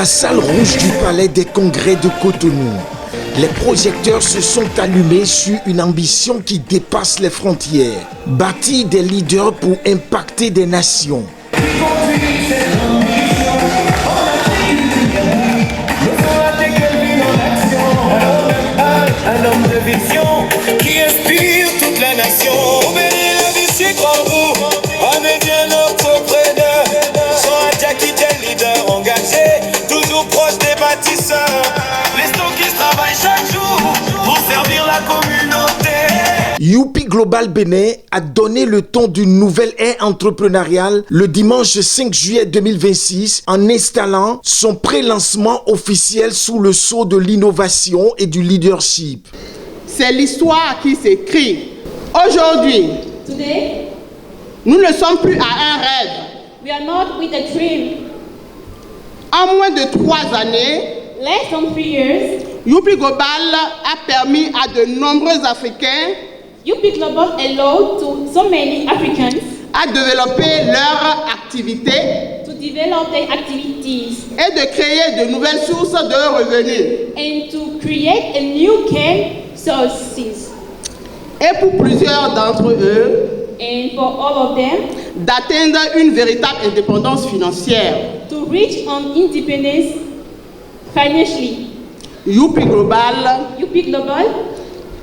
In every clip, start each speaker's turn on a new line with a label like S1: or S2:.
S1: la salle rouge du palais des congrès de Cotonou, les projecteurs se sont allumés sur une ambition qui dépasse les frontières. Bâtir des leaders pour impacter des nations.
S2: Un homme de vision qui inspire toute la nation. Obéir la vie, c'est grand vous. Un média entrepreneur. Sans un Jackie, des leaders engagés. Toujours proche des bâtisseurs. Les stockistes travaillent chaque jour pour servir la communauté.
S1: Youpi Global Bénin a donné le ton d'une nouvelle ère entrepreneuriale le dimanche 5 juillet 2026 en installant son pré-lancement officiel sous le sceau de l'innovation et du leadership.
S3: C'est l'histoire qui s'écrit. Aujourd'hui,
S4: Today,
S3: nous ne sommes plus à un rêve.
S4: we are not with a dream.
S3: En moins de 3 années,
S4: Less than 3 years,
S3: Youpi Global a permis à de nombreux Africains
S4: UP Global allowed to so many Africans
S3: à développer leur activité
S4: to develop their activities
S3: et de créer de nouvelles sources de revenus.
S4: and to create a new cane sources.
S3: Et pour plusieurs d'entre eux,
S4: And for all of them
S3: d'atteindre une véritable indépendance financière.
S4: to reach on independence financially.
S3: Youpi Global
S4: UP Global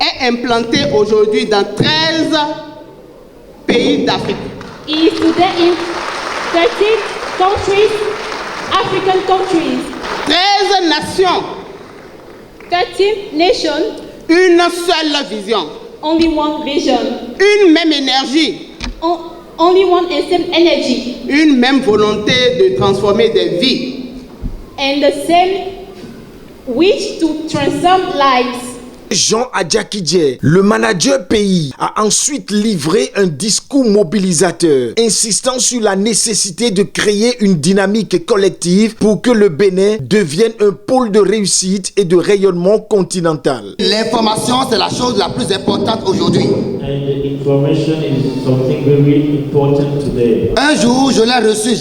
S3: est implanté aujourd'hui dans 13 pays d'Afrique.
S4: is today in 13 countries, African countries,
S3: 13 nations,
S4: 13 nations,
S3: une seule vision,
S4: only one vision,
S3: une même énergie,
S4: only one and same energy,
S3: une même volonté de transformer des vies.
S4: and the same wish to transform lives.
S1: Jean Adjakidje, le manager pays, a ensuite livré un discours mobilisateur, insistant sur la nécessité de créer une dynamique collective pour que le Bénin devienne un pôle de réussite et de rayonnement continental.
S5: L'information, c'est la chose la plus importante aujourd'hui.
S6: And information is something very important today.
S5: Un jour, j'ai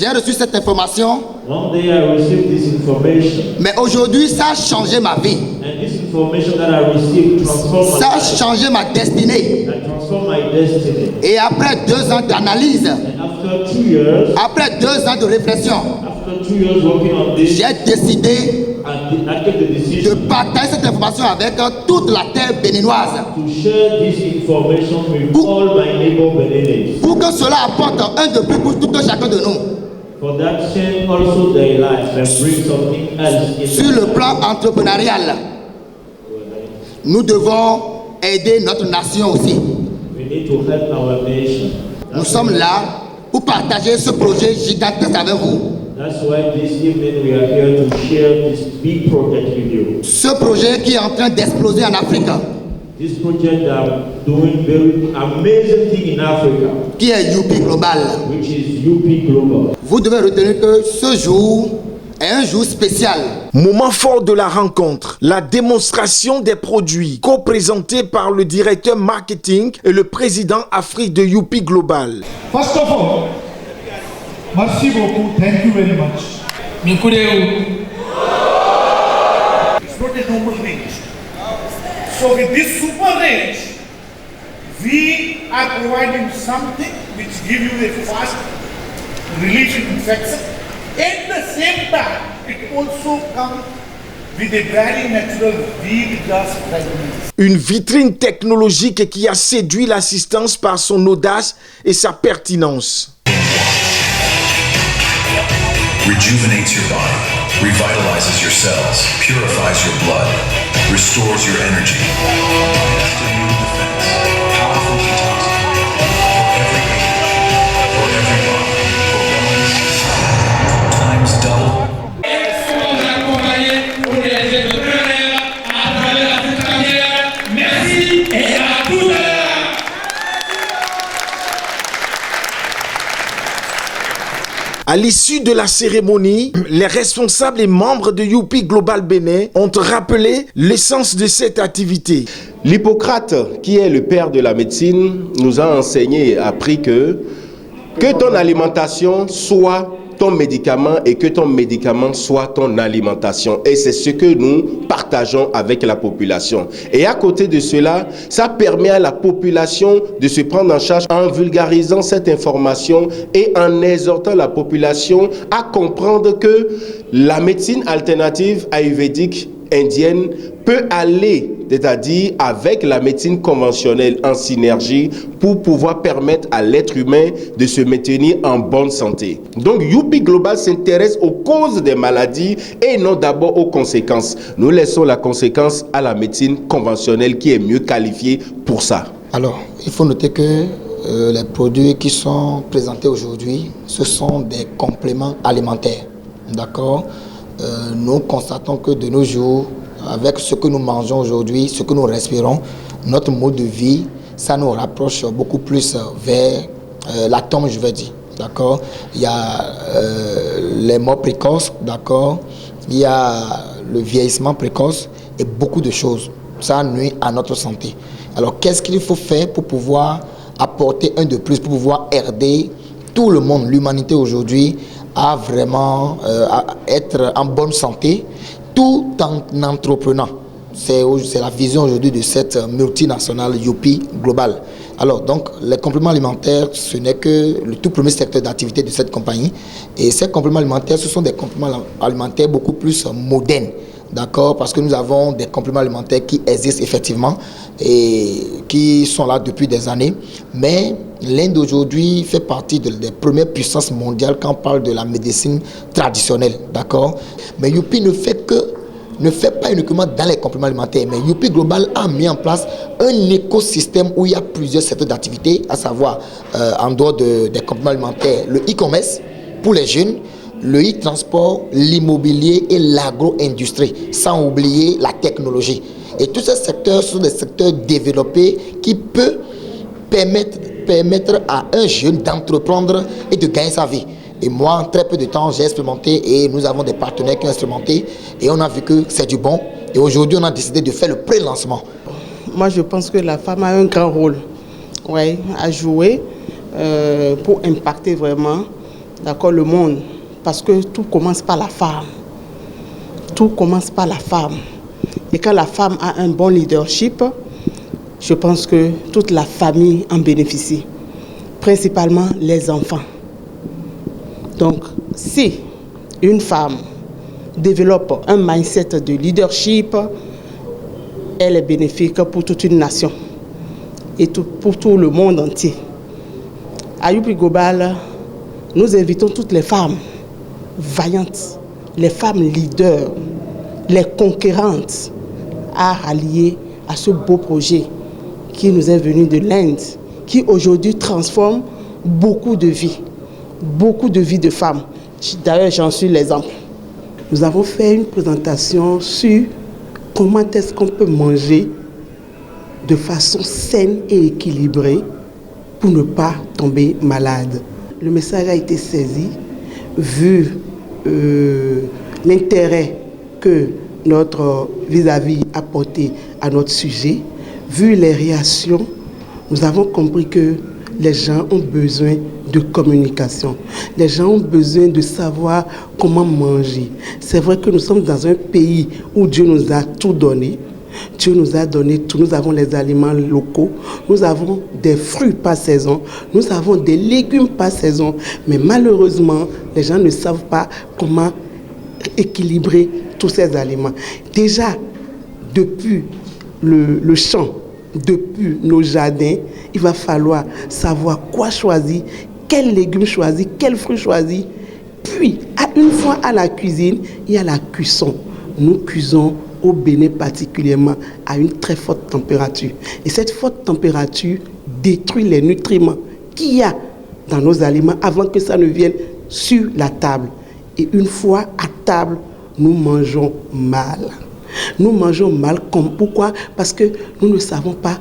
S5: reçu cette information,
S6: One day I received this information,
S5: mais aujourd'hui, ça a changé ma vie.
S6: and this information that I received transformed
S5: Ça
S6: my
S5: a
S6: life,
S5: changé ma destinée.
S6: that transformed my destiny.
S5: Et après 2 ans d'analyse,
S6: And after 2 years,
S5: après 2 ans de réflexion,
S6: after 2 years working on this,
S5: j'ai décidé
S6: I took the
S5: de
S6: decision
S5: partager cette information avec toute la terre béninoise
S6: to share this information with all my neighbor Beninese,
S5: pour que cela apporte un de plus pour tout un chacun de nous.
S6: for that change also their lives and bring something else in
S5: Sur le plan entrepreneurial, nous devons aider notre nation aussi.
S6: We need to help our nation.
S5: Nous sommes là pour partager ce projet gigantesque avec vous.
S6: That's why this evening we are here to share this big project with you.
S5: Ce projet qui est en train d'exploser en Afrique,
S6: This project are doing very amazing thing in Africa,
S5: qui est Youpi Global.
S6: which is UP Global.
S5: Vous devez retenir que ce jour est un jour spécial.
S1: Moment fort de la rencontre, la démonstration des produits co-présentés par le directeur marketing et le président Afrique de Youpi Global.
S7: First of all, merci beaucoup, thank you very much. It's not a normal range. So with this super range, we are providing something which give you a fast relief in infection. At the same time, it also comes with a very natural wheat grass fragrance.
S1: Une vitrine technologique qui a séduit l'assistance par son audace et sa pertinence.
S8: Rejuvenates your body, revitalizes your cells, purifies your blood, restores your energy. Best immune defense, powerful detoxifier, for every age, for every body, for wellness. Times double.
S1: À l'issue de la cérémonie, les responsables et membres de Youpi Global Bénin ont rappelé l'essence de cette activité.
S9: L'Hippocrate, qui est le père de la médecine, nous a enseigné et appris que ton alimentation soit ton médicament et que ton médicament soit ton alimentation. Et c'est ce que nous partageons avec la population. Et à côté de cela, ça permet à la population de se prendre en charge en vulgarisant cette information et en exhortant la population à comprendre que la médecine alternative ayurvédique indienne peut aller, c'est-à-dire avec la médecine conventionnelle en synergie pour pouvoir permettre à l'être humain de se maintenir en bonne santé. Donc Youpi Global s'intéresse aux causes des maladies et non d'abord aux conséquences. Nous laissons la conséquence à la médecine conventionnelle qui est mieux qualifiée pour ça.
S5: Alors, il faut noter que les produits qui sont présentés aujourd'hui, ce sont des compléments alimentaires. D'accord ? Nous constatons que de nos jours, avec ce que nous mangeons aujourd'hui, ce que nous respirons, notre mode de vie, ça nous rapproche beaucoup plus vers la tombe, je veux dire. D'accord ? Il y a les morts précoces, d'accord ? Il y a le vieillissement précoce et beaucoup de choses. Ça nuit à notre santé. Alors, qu'est-ce qu'il faut faire pour pouvoir apporter un de plus, pour pouvoir aider tout le monde, l'humanité aujourd'hui, à vraiment être en bonne santé, tout en entreprenant. C'est la vision aujourd'hui de cette multinationale Youpi Global. Alors, donc, les compléments alimentaires, ce n'est que le tout premier secteur d'activité de cette compagnie. Et ces compléments alimentaires, ce sont des compléments alimentaires beaucoup plus modernes. D'accord, parce que nous avons des compléments alimentaires qui existent effectivement et qui sont là depuis des années. Mais l'Inde aujourd'hui fait partie des premières puissances mondiales quand on parle de la médecine traditionnelle. D'accord. Mais Youpi ne fait pas uniquement dans les compléments alimentaires, mais Youpi Global a mis en place un écosystème où il y a plusieurs secteurs d'activité, à savoir en dehors des compléments alimentaires, le e-commerce pour les jeunes, le e-transport, l'immobilier et l'agro-industrie, sans oublier la technologie. Et tous ces secteurs sont des secteurs développés qui peuvent permettre à un jeune d'entreprendre et de gagner sa vie. Et moi, en très peu de temps, j'ai expérimenté et nous avons des partenaires qui ont expérimenté et on a vu que c'est du bon. Et aujourd'hui, on a décidé de faire le pré-lancement.
S3: Moi, je pense que la femme a un grand rôle à jouer pour impacter vraiment le monde. Parce que tout commence par la femme. Tout commence par la femme. Et quand la femme a un bon leadership, je pense que toute la famille en bénéficie. Principalement les enfants. Donc, si une femme développe un mindset de leadership, elle est bénéfique pour toute une nation et pour tout le monde entier. À Youpi Global, nous invitons toutes les femmes vaillantes, les femmes leaders, les conquérantes à rallier à ce beau projet qui nous est venu de l'Inde, qui aujourd'hui transforme beaucoup de vies de femmes. D'ailleurs, j'en suis l'exemple. Nous avons fait une présentation sur comment est-ce qu'on peut manger de façon saine et équilibrée pour ne pas tomber malade. Le message a été saisi, vu l'intérêt que notre vis-à-vis a porté à notre sujet, vu les réactions, nous avons compris que les gens ont besoin de communication. Les gens ont besoin de savoir comment manger. C'est vrai que nous sommes dans un pays où Dieu nous a tout donné. Dieu nous a donné tout. Nous avons les aliments locaux. Nous avons des fruits par saison. Nous avons des légumes par saison. Mais malheureusement, les gens ne savent pas comment équilibrer tous ces aliments. Déjà, depuis le champ, depuis nos jardins, il va falloir savoir quoi choisir, quels légumes choisir, quels fruits choisir. Puis, une fois à la cuisine, il y a la cuisson. Nous cuisons au Bénin particulièrement à une très forte température. Et cette forte température détruit les nutriments qu'il y a dans nos aliments avant que ça ne vienne sur la table. Et une fois à table, nous mangeons mal. Nous mangeons mal. Pourquoi? Parce que nous ne savons pas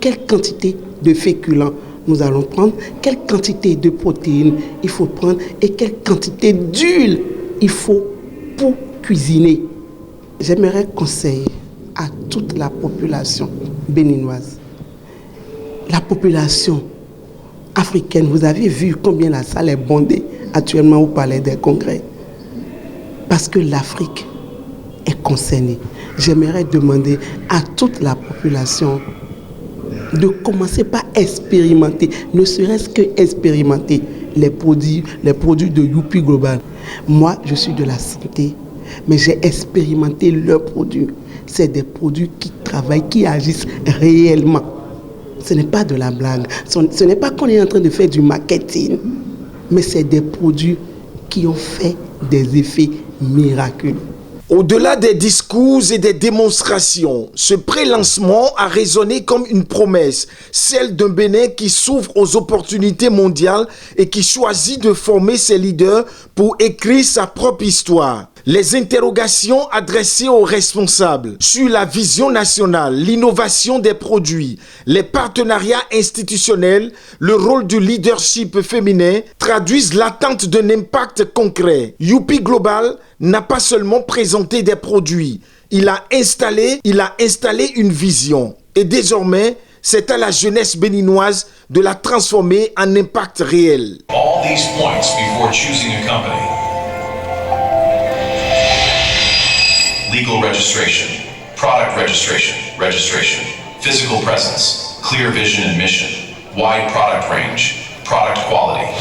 S3: quelle quantité de féculents nous allons prendre, quelle quantité de protéines il faut prendre et quelle quantité d'huile il faut pour cuisiner. J'aimerais conseiller à toute la population béninoise, la population africaine. Vous avez vu combien la salle est bondée actuellement au Palais des Congrès. Parce que l'Afrique est concernée. J'aimerais demander à toute la population de commencer par expérimenter, ne serait-ce que expérimenter les produits de Youpi Global. Moi, je suis de la santé, mais j'ai expérimenté leurs produits. C'est des produits qui travaillent, qui agissent réellement. Ce n'est pas de la blague. Ce n'est pas qu'on est en train de faire du marketing, mais c'est des produits qui ont fait des effets miraculeux.
S1: Au-delà des discours et des démonstrations, ce pré-lancement a résonné comme une promesse, celle d'un Bénin qui s'ouvre aux opportunités mondiales et qui choisit de former ses leaders pour écrire sa propre histoire. Les interrogations adressées aux responsables sur la vision nationale, l'innovation des produits, les partenariats institutionnels, le rôle du leadership féminin traduisent l'attente d'un impact concret. Youpi Global n'a pas seulement présenté des produits, il a installé une vision. Et désormais, c'est à la jeunesse béninoise de la transformer en impact réel.
S8: All these points before choosing a company. Legal registration, product registration, physical presence, clear vision and mission, wide product range, product quality.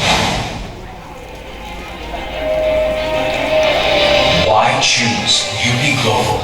S8: Why choose Youpi Global?